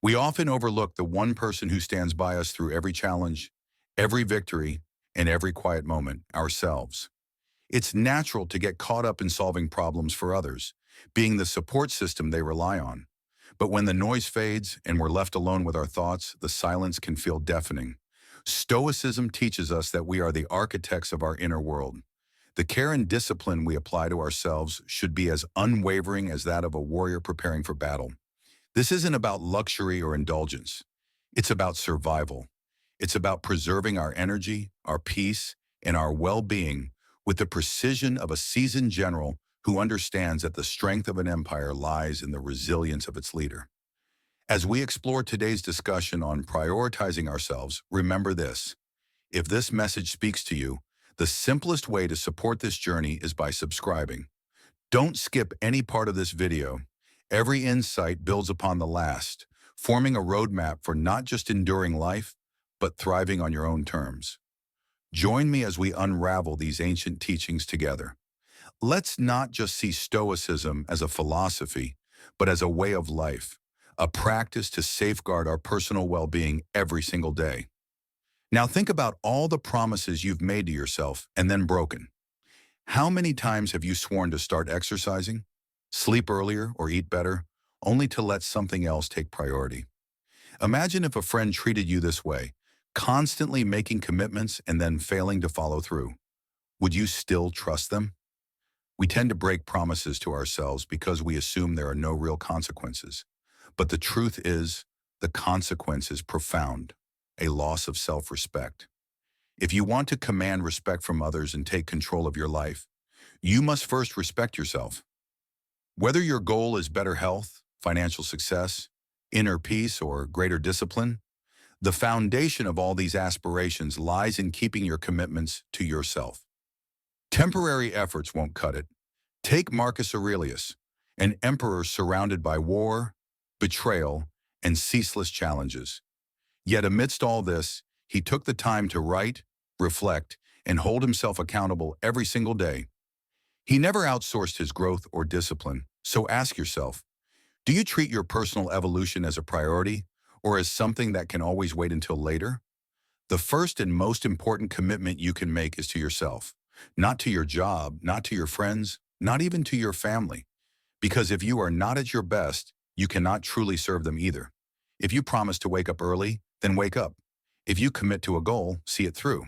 We often overlook the one person who stands by us through every challenge, every victory, and every quiet moment, ourselves. It's natural to get caught up in solving problems for others, being the support system they rely on. But when the noise fades and we're left alone with our thoughts, the silence can feel deafening. Stoicism teaches us that we are the architects of our inner world. The care and discipline we apply to ourselves should be as unwavering as that of a warrior preparing for battle. This isn't about luxury or indulgence. It's about survival. It's about preserving our energy, our peace, and our well-being with the precision of a seasoned general who understands that the strength of an empire lies in the resilience of its leader. As we explore today's discussion on prioritizing ourselves, remember this. If this message speaks to you, the simplest way to support this journey is by subscribing. Don't skip any part of this video. Every insight builds upon the last, forming a roadmap for not just enduring life, but thriving on your own terms. Join me as we unravel these ancient teachings together. Let's not just see Stoicism as a philosophy, but as a way of life, a practice to safeguard our personal well-being every single day. Now think about all the promises you've made to yourself and then broken. How many times have you sworn to start exercising, sleep earlier, or eat better, only to let something else take priority? Imagine if a friend treated you this way, constantly making commitments and then failing to follow through. Would you still trust them? We tend to break promises to ourselves because we assume there are no real consequences. But the truth is, the consequence is profound, a loss of self-respect. If you want to command respect from others and take control of your life, you must first respect yourself. Whether your goal is better health, financial success, inner peace, or greater discipline, the foundation of all these aspirations lies in keeping your commitments to yourself. Temporary efforts won't cut it. Take Marcus Aurelius, an emperor surrounded by war, betrayal, and ceaseless challenges. Yet amidst all this, he took the time to write, reflect, and hold himself accountable every single day. He never outsourced his growth or discipline, so ask yourself, do you treat your personal evolution as a priority or as something that can always wait until later? The first and most important commitment you can make is to yourself, not to your job, not to your friends, not even to your family. Because if you are not at your best, you cannot truly serve them either. If you promise to wake up early, then wake up. If you commit to a goal, see it through.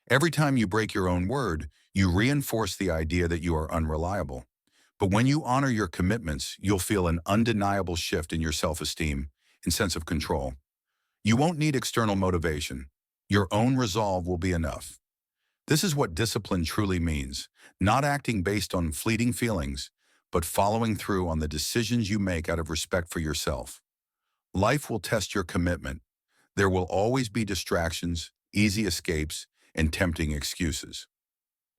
Every time you break your own word, you reinforce the idea that you are unreliable. But when you honor your commitments, you'll feel an undeniable shift in your self-esteem and sense of control. You won't need external motivation. Your own resolve will be enough. This is what discipline truly means, not acting based on fleeting feelings, but following through on the decisions you make out of respect for yourself. Life will test your commitment. There will always be distractions, easy escapes, and tempting excuses.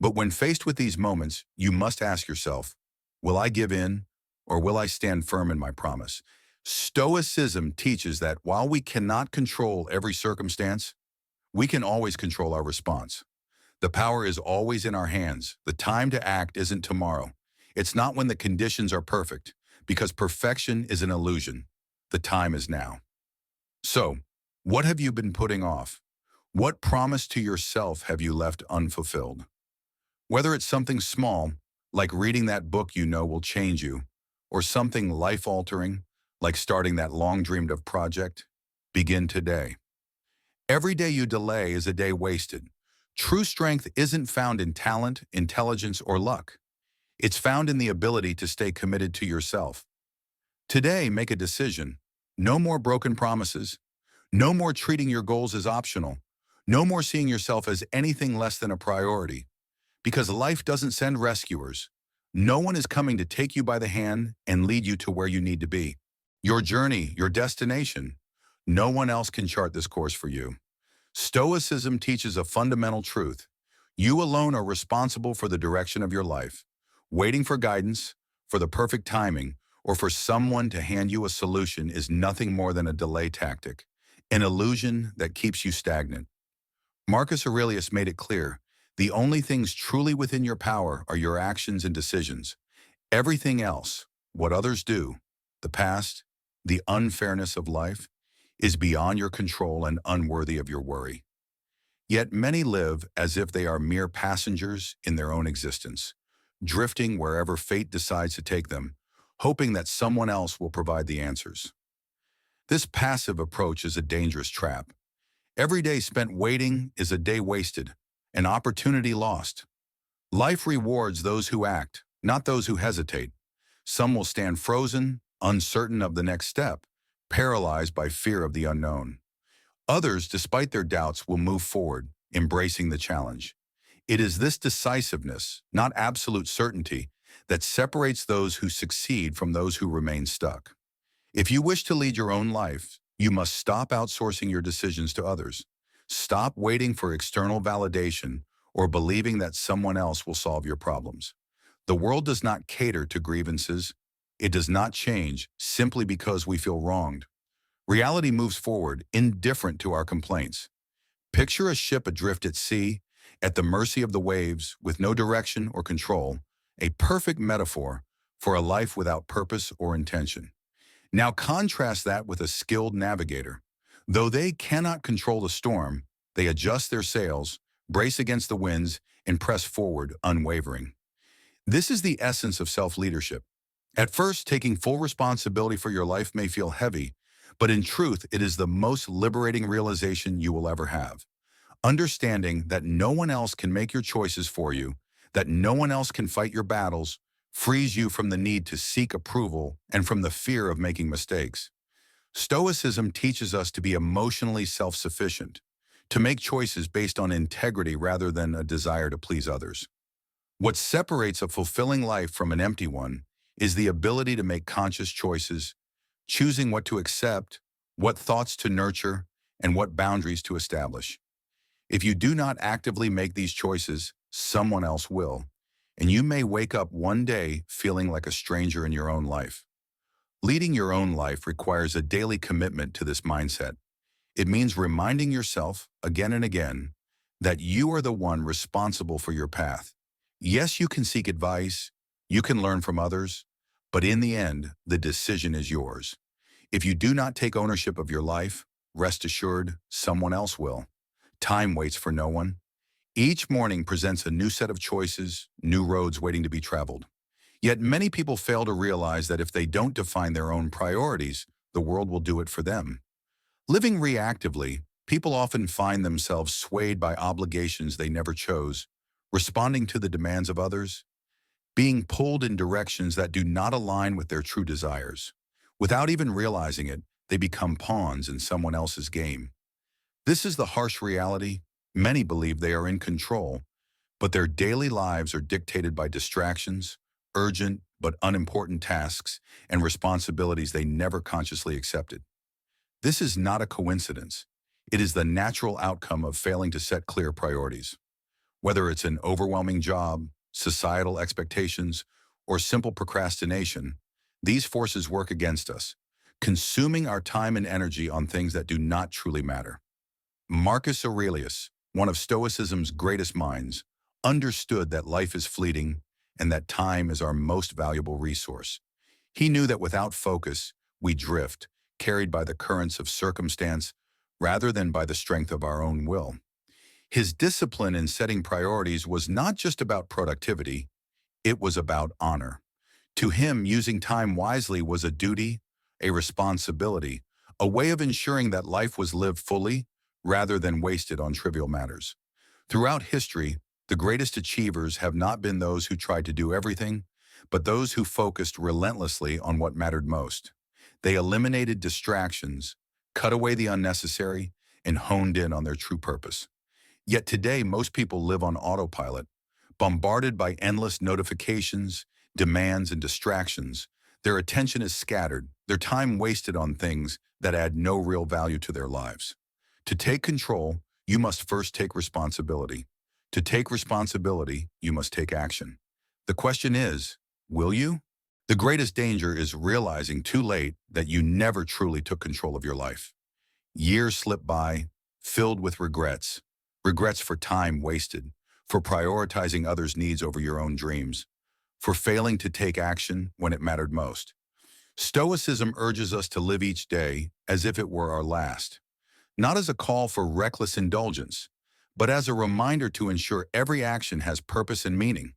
But when faced with these moments, you must ask yourself, will I give in or will I stand firm in my promise? Stoicism teaches that while we cannot control every circumstance, we can always control our response. The power is always in our hands. The time to act isn't tomorrow. It's not when the conditions are perfect, because perfection is an illusion. The time is now. So, what have you been putting off? What promise to yourself have you left unfulfilled? Whether it's something small, like reading that book you know will change you, or something life-altering, like starting that long-dreamed-of project, begin today. Every day you delay is a day wasted. True strength isn't found in talent, intelligence, or luck. It's found in the ability to stay committed to yourself. Today, make a decision. No more broken promises. No more treating your goals as optional. No more seeing yourself as anything less than a priority. Because life doesn't send rescuers. No one is coming to take you by the hand and lead you to where you need to be. Your journey, your destination. No one else can chart this course for you. Stoicism teaches a fundamental truth. You alone are responsible for the direction of your life. Waiting for guidance, for the perfect timing, or for someone to hand you a solution is nothing more than a delay tactic, an illusion that keeps you stagnant. Marcus Aurelius made it clear, the only things truly within your power are your actions and decisions. Everything else, what others do, the past, the unfairness of life, is beyond your control and unworthy of your worry. Yet many live as if they are mere passengers in their own existence, drifting wherever fate decides to take them, hoping that someone else will provide the answers. This passive approach is a dangerous trap. Every day spent waiting is a day wasted, an opportunity lost. Life rewards those who act, not those who hesitate. Some will stand frozen, uncertain of the next step, paralyzed by fear of the unknown. Others, despite their doubts, will move forward, embracing the challenge. It is this decisiveness, not absolute certainty, that separates those who succeed from those who remain stuck. If you wish to lead your own life, you must stop outsourcing your decisions to others. Stop waiting for external validation or believing that someone else will solve your problems. The world does not cater to grievances. It does not change simply because we feel wronged. Reality moves forward, indifferent to our complaints. Picture a ship adrift at sea, at the mercy of the waves, with no direction or control, a perfect metaphor for a life without purpose or intention. Now contrast that with a skilled navigator. Though they cannot control the storm, they adjust their sails, brace against the winds, and press forward unwavering. This is the essence of self-leadership. At first, taking full responsibility for your life may feel heavy, but in truth, it is the most liberating realization you will ever have. Understanding that no one else can make your choices for you, that no one else can fight your battles, frees you from the need to seek approval and from the fear of making mistakes. Stoicism teaches us to be emotionally self-sufficient, to make choices based on integrity rather than a desire to please others. What separates a fulfilling life from an empty one is the ability to make conscious choices, choosing what to accept, what thoughts to nurture, and what boundaries to establish. If you do not actively make these choices, someone else will, and you may wake up one day feeling like a stranger in your own life. Leading your own life requires a daily commitment to this mindset. It means reminding yourself, again and again, that you are the one responsible for your path. Yes, you can seek advice, you can learn from others, but in the end, the decision is yours. If you do not take ownership of your life, rest assured, someone else will. Time waits for no one. Each morning presents a new set of choices, new roads waiting to be traveled. Yet many people fail to realize that if they don't define their own priorities, the world will do it for them. Living reactively, people often find themselves swayed by obligations they never chose, responding to the demands of others, being pulled in directions that do not align with their true desires. Without even realizing it, they become pawns in someone else's game. This is the harsh reality. Many believe they are in control, but their daily lives are dictated by distractions, urgent but unimportant tasks, and responsibilities they never consciously accepted. This is not a coincidence. It is the natural outcome of failing to set clear priorities. Whether it's an overwhelming job, societal expectations, or simple procrastination, these forces work against us, consuming our time and energy on things that do not truly matter. Marcus Aurelius, one of Stoicism's greatest minds, understood that life is fleeting and that time is our most valuable resource. He knew that without focus, we drift, carried by the currents of circumstance rather than by the strength of our own will. His discipline in setting priorities was not just about productivity, it was about honor. To him, using time wisely was a duty, a responsibility, a way of ensuring that life was lived fully rather than wasted on trivial matters. Throughout history, the greatest achievers have not been those who tried to do everything, but those who focused relentlessly on what mattered most. They eliminated distractions, cut away the unnecessary, and honed in on their true purpose. Yet today, most people live on autopilot, bombarded by endless notifications, demands, and distractions. Their attention is scattered, their time wasted on things that add no real value to their lives. To take control, you must first take responsibility. To take responsibility, you must take action. The question is, will you? The greatest danger is realizing too late that you never truly took control of your life. Years slip by, filled with regrets. Regrets for time wasted, for prioritizing others' needs over your own dreams, for failing to take action when it mattered most. Stoicism urges us to live each day as if it were our last, not as a call for reckless indulgence, but as a reminder to ensure every action has purpose and meaning.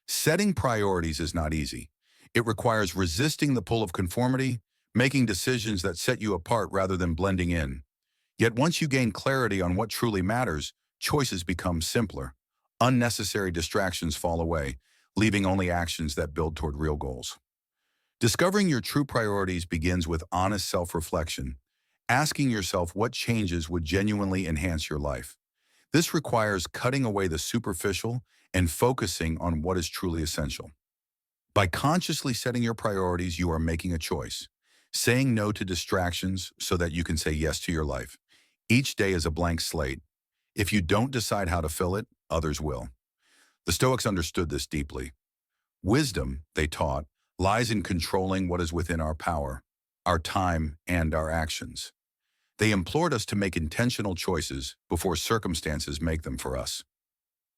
Setting priorities is not easy. It requires resisting the pull of conformity, making decisions that set you apart rather than blending in. Yet once you gain clarity on what truly matters, choices become simpler. Unnecessary distractions fall away, leaving only actions that build toward real goals. Discovering your true priorities begins with honest self-reflection, asking yourself what changes would genuinely enhance your life. This requires cutting away the superficial and focusing on what is truly essential. By consciously setting your priorities, you are making a choice, saying no to distractions so that you can say yes to your life. Each day is a blank slate. If you don't decide how to fill it, others will. The Stoics understood this deeply. Wisdom, they taught, lies in controlling what is within our power, our time, and our actions. They implored us to make intentional choices before circumstances make them for us.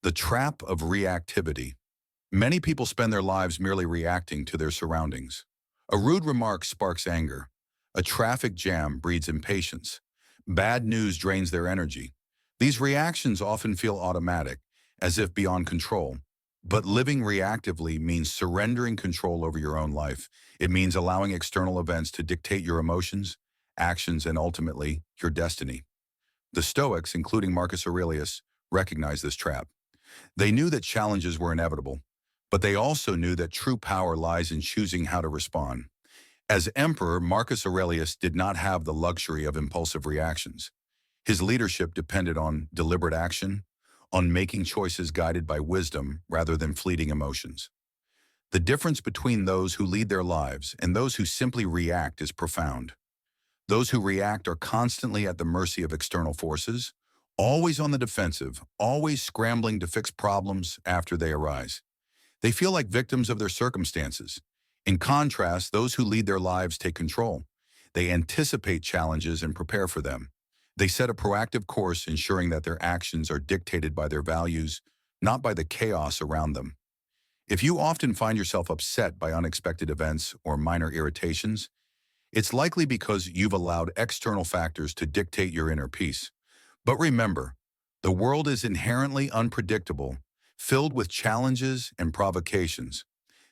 The trap of reactivity. Many people spend their lives merely reacting to their surroundings. A rude remark sparks anger. A traffic jam breeds impatience. Bad news drains their energy. These reactions often feel automatic, as if beyond control. But living reactively means surrendering control over your own life. It means allowing external events to dictate your emotions, actions, and ultimately, your destiny. The Stoics, including Marcus Aurelius, recognized this trap. They knew that challenges were inevitable, but they also knew that true power lies in choosing how to respond. As emperor, Marcus Aurelius did not have the luxury of impulsive reactions. His leadership depended on deliberate action, on making choices guided by wisdom rather than fleeting emotions. The difference between those who lead their lives and those who simply react is profound. Those who react are constantly at the mercy of external forces, always on the defensive, always scrambling to fix problems after they arise. They feel like victims of their circumstances. In contrast, those who lead their lives take control. They anticipate challenges and prepare for them. They set a proactive course, ensuring that their actions are dictated by their values, not by the chaos around them. If you often find yourself upset by unexpected events or minor irritations, it's likely because you've allowed external factors to dictate your inner peace. But remember, the world is inherently unpredictable, filled with challenges and provocations.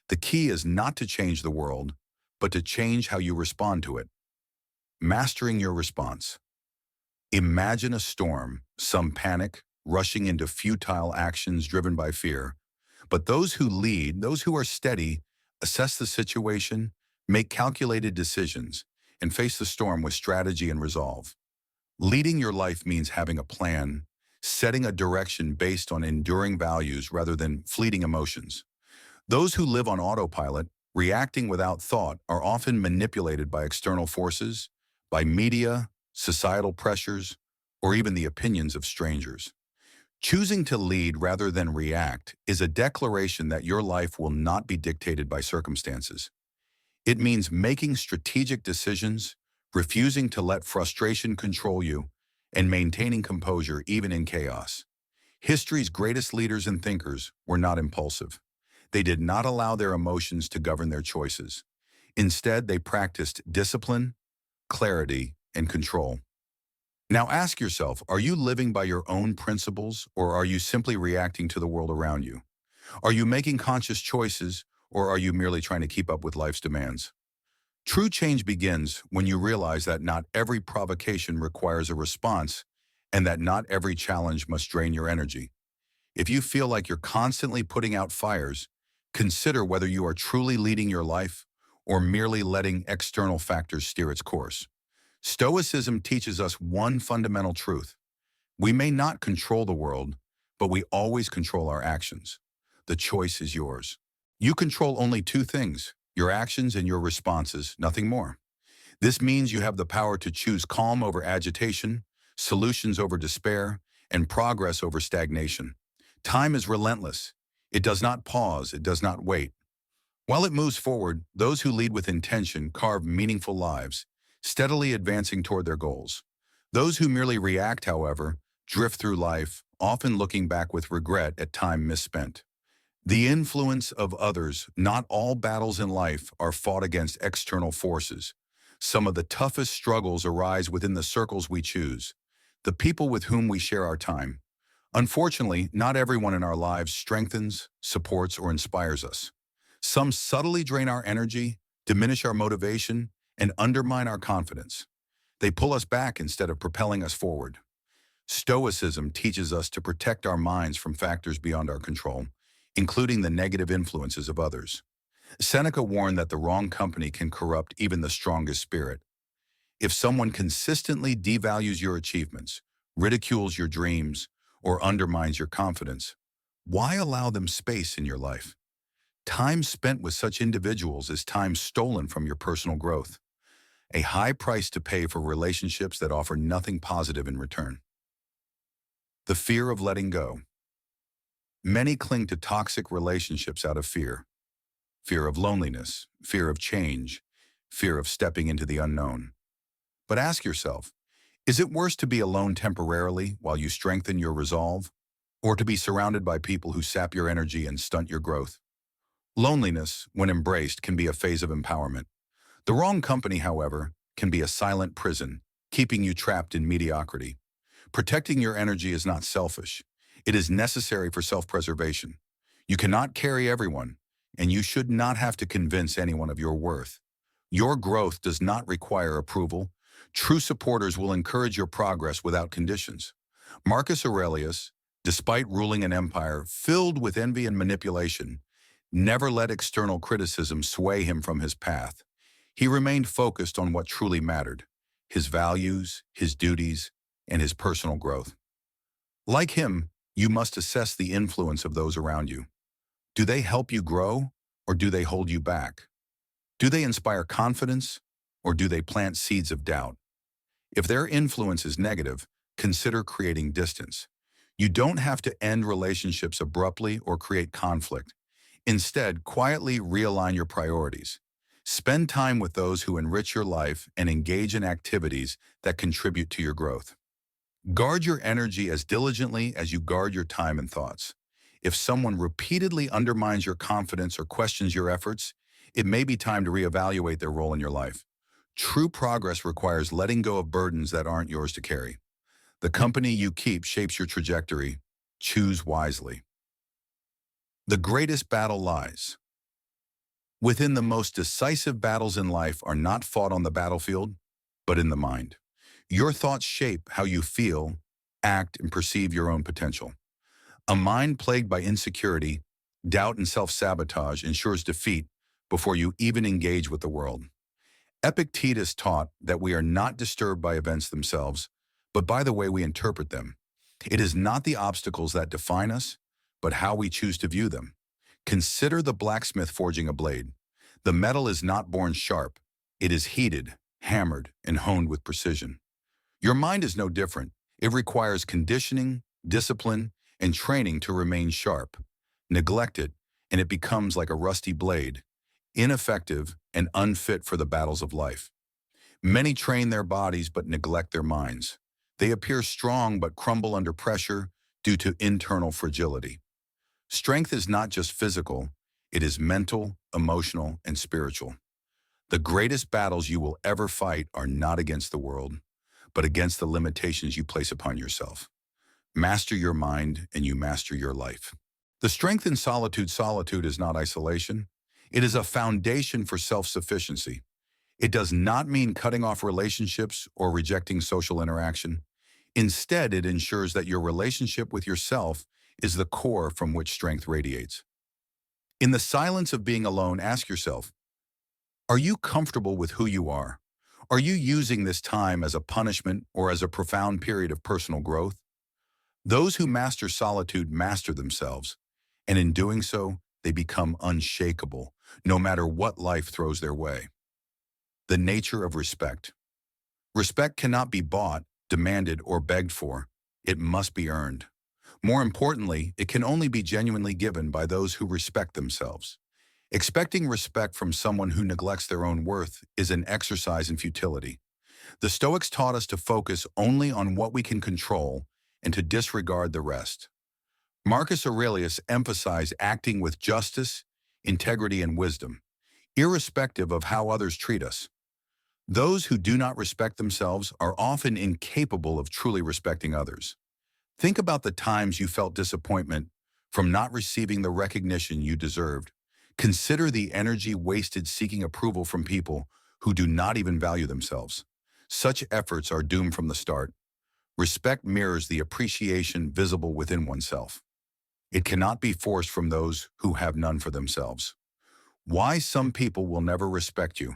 The key is not to change the world, but to change how you respond to it. Mastering your response. Imagine a storm, some panic, rushing into futile actions driven by fear. But those who lead, those who are steady, assess the situation, make calculated decisions, and face the storm with strategy and resolve. Leading your life means having a plan, setting a direction based on enduring values rather than fleeting emotions. Those who live on autopilot, reacting without thought, are often manipulated by external forces, by media, societal pressures, or even the opinions of strangers. Choosing to lead rather than react is a declaration that your life will not be dictated by circumstances. It means making strategic decisions, refusing to let frustration control you, and maintaining composure even in chaos. History's greatest leaders and thinkers were not impulsive. They did not allow their emotions to govern their choices. Instead, they practiced discipline, clarity, and control. Now ask yourself, are you living by your own principles, or are you simply reacting to the world around you? Are you making conscious choices, or are you merely trying to keep up with life's demands? True change begins when you realize that not every provocation requires a response, and that not every challenge must drain your energy. If you feel like you're constantly putting out fires, consider whether you are truly leading your life or merely letting external factors steer its course. Stoicism teaches us one fundamental truth. We may not control the world, but we always control our actions. The choice is yours. You control only two things: your actions and your responses, nothing more. This means you have the power to choose calm over agitation, solutions over despair, and progress over stagnation. Time is relentless. It does not pause, it does not wait. While it moves forward, those who lead with intention carve meaningful lives, steadily advancing toward their goals. Those who merely react, however, drift through life, often looking back with regret at time misspent. The influence of others. Not all battles in life are fought against external forces. Some of the toughest struggles arise within the circles we choose, the people with whom we share our time. Unfortunately, not everyone in our lives strengthens, supports, or inspires us. Some subtly drain our energy, diminish our motivation, and undermine our confidence. They pull us back instead of propelling us forward. Stoicism teaches us to protect our minds from factors beyond our control, including the negative influences of others. Seneca warned that the wrong company can corrupt even the strongest spirit. If someone consistently devalues your achievements, ridicules your dreams, or undermines your confidence, why allow them space in your life? Time spent with such individuals is time stolen from your personal growth, a high price to pay for relationships that offer nothing positive in return. The fear of letting go. Many cling to toxic relationships out of fear. Fear of loneliness, fear of change, fear of stepping into the unknown. But ask yourself, is it worse to be alone temporarily while you strengthen your resolve, or to be surrounded by people who sap your energy and stunt your growth? Loneliness, when embraced, can be a phase of empowerment. The wrong company, however, can be a silent prison, keeping you trapped in mediocrity. Protecting your energy is not selfish. It is necessary for self-preservation. You cannot carry everyone, and you should not have to convince anyone of your worth. Your growth does not require approval. True supporters will encourage your progress without conditions. Marcus Aurelius, despite ruling an empire filled with envy and manipulation, never let external criticism sway him from his path. He remained focused on what truly mattered: his values, his duties, and his personal growth. Like him, you must assess the influence of those around you. Do they help you grow, or do they hold you back? Do they inspire confidence, or do they plant seeds of doubt? If their influence is negative, consider creating distance. You don't have to end relationships abruptly or create conflict. Instead, quietly realign your priorities. Spend time with those who enrich your life and engage in activities that contribute to your growth. Guard your energy as diligently as you guard your time and thoughts. If someone repeatedly undermines your confidence or questions your efforts, it may be time to reevaluate their role in your life. True progress requires letting go of burdens that aren't yours to carry. The company you keep shapes your trajectory. Choose wisely. The greatest battle lies within. The most decisive battles in life are not fought on the battlefield, but in the mind. Your thoughts shape how you feel, act, and perceive your own potential. A mind plagued by insecurity, doubt, and self-sabotage ensures defeat before you even engage with the world. Epictetus taught that we are not disturbed by events themselves, but by the way we interpret them. It is not the obstacles that define us, but how we choose to view them. Consider the blacksmith forging a blade. The metal is not born sharp. It is heated, hammered, and honed with precision. Your mind is no different. It requires conditioning, discipline, and training to remain sharp. Neglect it, and it becomes like a rusty blade, ineffective and unfit for the battles of life. Many train their bodies but neglect their minds. They appear strong but crumble under pressure due to internal fragility. Strength is not just physical, it is mental, emotional, and spiritual. The greatest battles you will ever fight are not against the world, but against the limitations you place upon yourself. Master your mind, and you master your life. The strength in solitude. Solitude is not isolation. It is a foundation for self-sufficiency. It does not mean cutting off relationships or rejecting social interaction. Instead, it ensures that your relationship with yourself is the core from which strength radiates. In the silence of being alone, ask yourself, are you comfortable with who you are? Are you using this time as a punishment or as a profound period of personal growth? Those who master solitude master themselves, and in doing so, they become unshakable, no matter what life throws their way. The nature of respect. Respect cannot be bought, demanded, or begged for. It must be earned. More importantly, it can only be genuinely given by those who respect themselves. Expecting respect from someone who neglects their own worth is an exercise in futility. The Stoics taught us to focus only on what we can control and to disregard the rest. Marcus Aurelius emphasized acting with justice, integrity, and wisdom, irrespective of how others treat us. Those who do not respect themselves are often incapable of truly respecting others. Think about the times you felt disappointment from not receiving the recognition you deserved. Consider the energy wasted seeking approval from people who do not even value themselves. Such efforts are doomed from the start. Respect mirrors the appreciation visible within oneself. It cannot be forced from those who have none for themselves. Why some people will never respect you.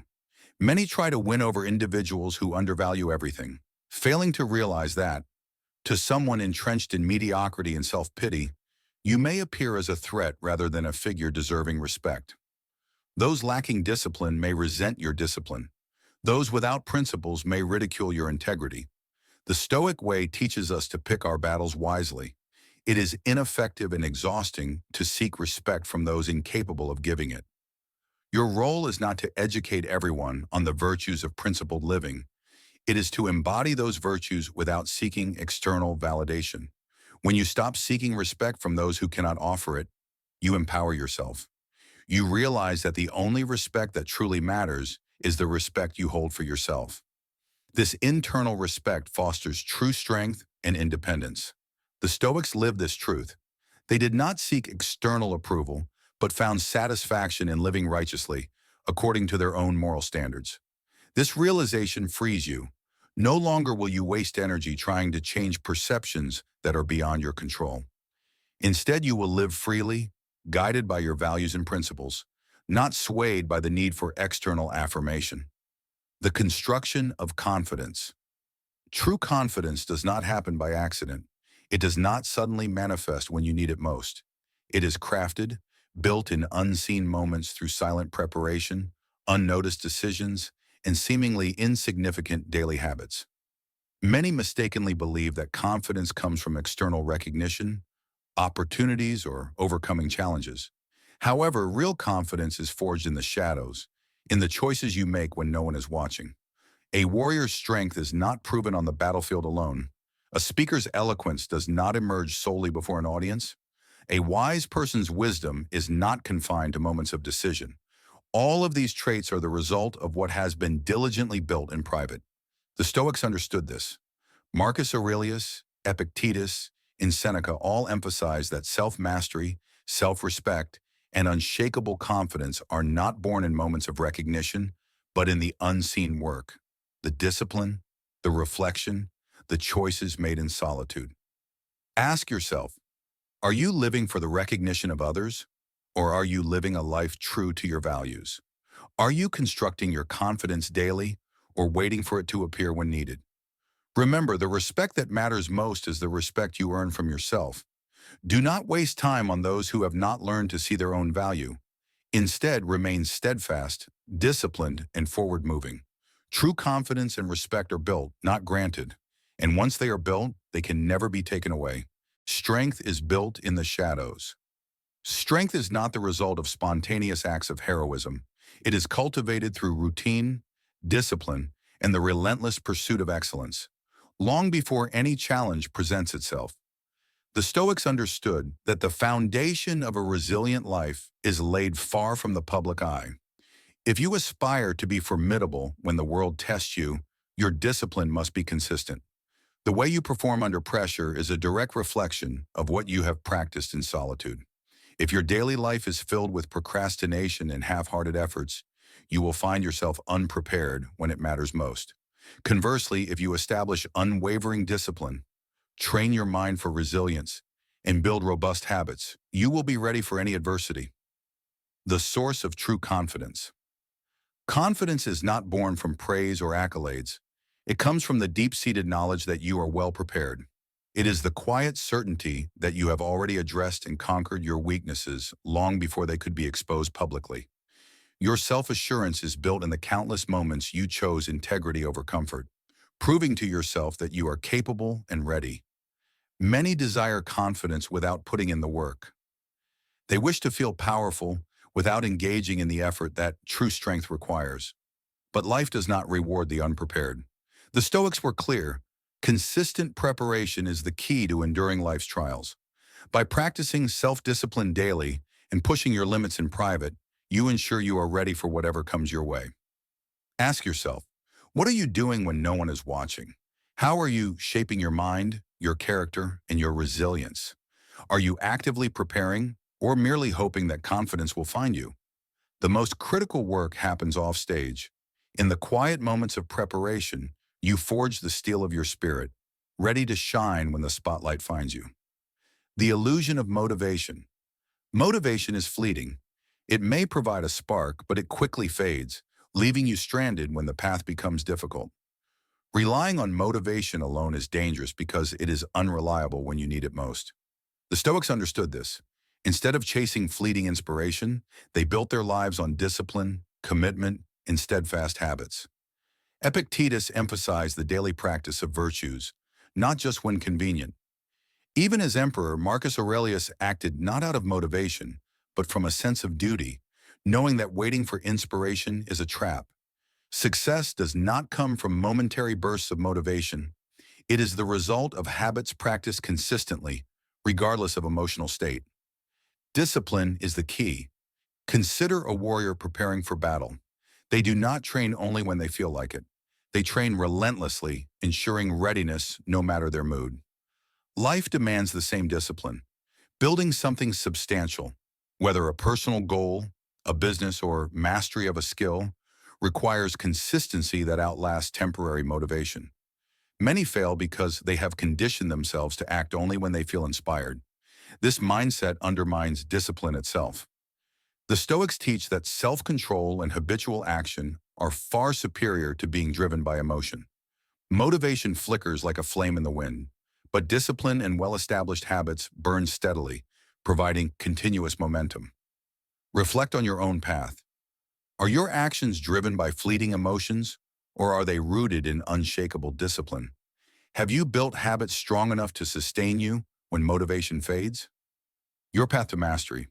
Many try to win over individuals who undervalue everything, failing to realize that, to someone entrenched in mediocrity and self-pity, you may appear as a threat rather than a figure deserving respect. Those lacking discipline may resent your discipline. Those without principles may ridicule your integrity. The Stoic way teaches us to pick our battles wisely. It is ineffective and exhausting to seek respect from those incapable of giving it. Your role is not to educate everyone on the virtues of principled living. It is to embody those virtues without seeking external validation. When you stop seeking respect from those who cannot offer it, you empower yourself. You realize that the only respect that truly matters is the respect you hold for yourself. This internal respect fosters true strength and independence. The Stoics lived this truth. They did not seek external approval, but found satisfaction in living righteously, according to their own moral standards. This realization frees you. No longer will you waste energy trying to change perceptions that are beyond your control. Instead, you will live freely, guided by your values and principles, not swayed by the need for external affirmation. The construction of confidence. True confidence does not happen by accident. It does not suddenly manifest when you need it most. It is crafted, built in unseen moments through silent preparation, unnoticed decisions, and seemingly insignificant daily habits. Many mistakenly believe that confidence comes from external recognition, opportunities, or overcoming challenges. However, real confidence is forged in the shadows, in the choices you make when no one is watching. A warrior's strength is not proven on the battlefield alone. A speaker's eloquence does not emerge solely before an audience. A wise person's wisdom is not confined to moments of decision. All of these traits are the result of what has been diligently built in private. The Stoics understood this. Marcus Aurelius, Epictetus, and Seneca all emphasize that self-mastery, self-respect, and unshakable confidence are not born in moments of recognition, but in the unseen work, the discipline, the reflection, the choices made in solitude. Ask yourself, are you living for the recognition of others, or are you living a life true to your values? Are you constructing your confidence daily, or waiting for it to appear when needed? Remember, the respect that matters most is the respect you earn from yourself. Do not waste time on those who have not learned to see their own value. Instead, remain steadfast, disciplined, and forward-moving. True confidence and respect are built, not granted. And once they are built, they can never be taken away. Strength is built in the shadows. Strength is not the result of spontaneous acts of heroism. It is cultivated through routine, discipline, and the relentless pursuit of excellence. Long before any challenge presents itself, the Stoics understood that the foundation of a resilient life is laid far from the public eye. If you aspire to be formidable when the world tests you, your discipline must be consistent. The way you perform under pressure is a direct reflection of what you have practiced in solitude. If your daily life is filled with procrastination and half-hearted efforts, you will find yourself unprepared when it matters most. Conversely, if you establish unwavering discipline, train your mind for resilience, and build robust habits, you will be ready for any adversity. The source of true confidence. Confidence is not born from praise or accolades. It comes from the deep-seated knowledge that you are well prepared. It is the quiet certainty that you have already addressed and conquered your weaknesses long before they could be exposed publicly. Your self-assurance is built in the countless moments you chose integrity over comfort, proving to yourself that you are capable and ready. Many desire confidence without putting in the work. They wish to feel powerful without engaging in the effort that true strength requires. But life does not reward the unprepared. The Stoics were clear. Consistent preparation is the key to enduring life's trials. By practicing self-discipline daily and pushing your limits in private, you ensure you are ready for whatever comes your way. Ask yourself, what are you doing when no one is watching? How are you shaping your mind, your character, and your resilience? Are you actively preparing or merely hoping that confidence will find you? The most critical work happens off stage. In the quiet moments of preparation, you forge the steel of your spirit, ready to shine when the spotlight finds you. The illusion of motivation. Motivation is fleeting. It may provide a spark, but it quickly fades, leaving you stranded when the path becomes difficult. Relying on motivation alone is dangerous because it is unreliable when you need it most. The Stoics understood this. Instead of chasing fleeting inspiration, they built their lives on discipline, commitment, and steadfast habits. Epictetus emphasized the daily practice of virtues, not just when convenient. Even as emperor, Marcus Aurelius acted not out of motivation, but from a sense of duty, knowing that waiting for inspiration is a trap. Success does not come from momentary bursts of motivation. It is the result of habits practiced consistently, regardless of emotional state. Discipline is the key. Consider a warrior preparing for battle. They do not train only when they feel like it. They train relentlessly, ensuring readiness no matter their mood. Life demands the same discipline. Building something substantial, whether a personal goal, a business, or mastery of a skill, requires consistency that outlasts temporary motivation. Many fail because they have conditioned themselves to act only when they feel inspired. This mindset undermines discipline itself. The Stoics teach that self-control and habitual action are far superior to being driven by emotion. Motivation flickers like a flame in the wind, but discipline and well-established habits burn steadily, providing continuous momentum. Reflect on your own path. Are your actions driven by fleeting emotions, or are they rooted in unshakable discipline? Have you built habits strong enough to sustain you when motivation fades? Your path to mastery.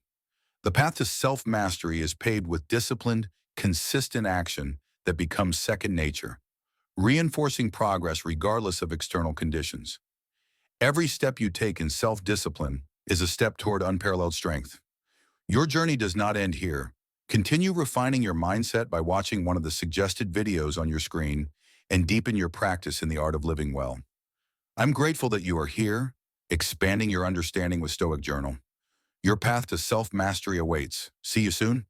The path to self-mastery is paved with disciplined, consistent action that becomes second nature, reinforcing progress regardless of external conditions. Every step you take in self-discipline is a step toward unparalleled strength. Your journey does not end here. Continue refining your mindset by watching one of the suggested videos on your screen and deepen your practice in the art of living well. I'm grateful that you are here, expanding your understanding with Stoic Journal. Your path to self-mastery awaits. See you soon.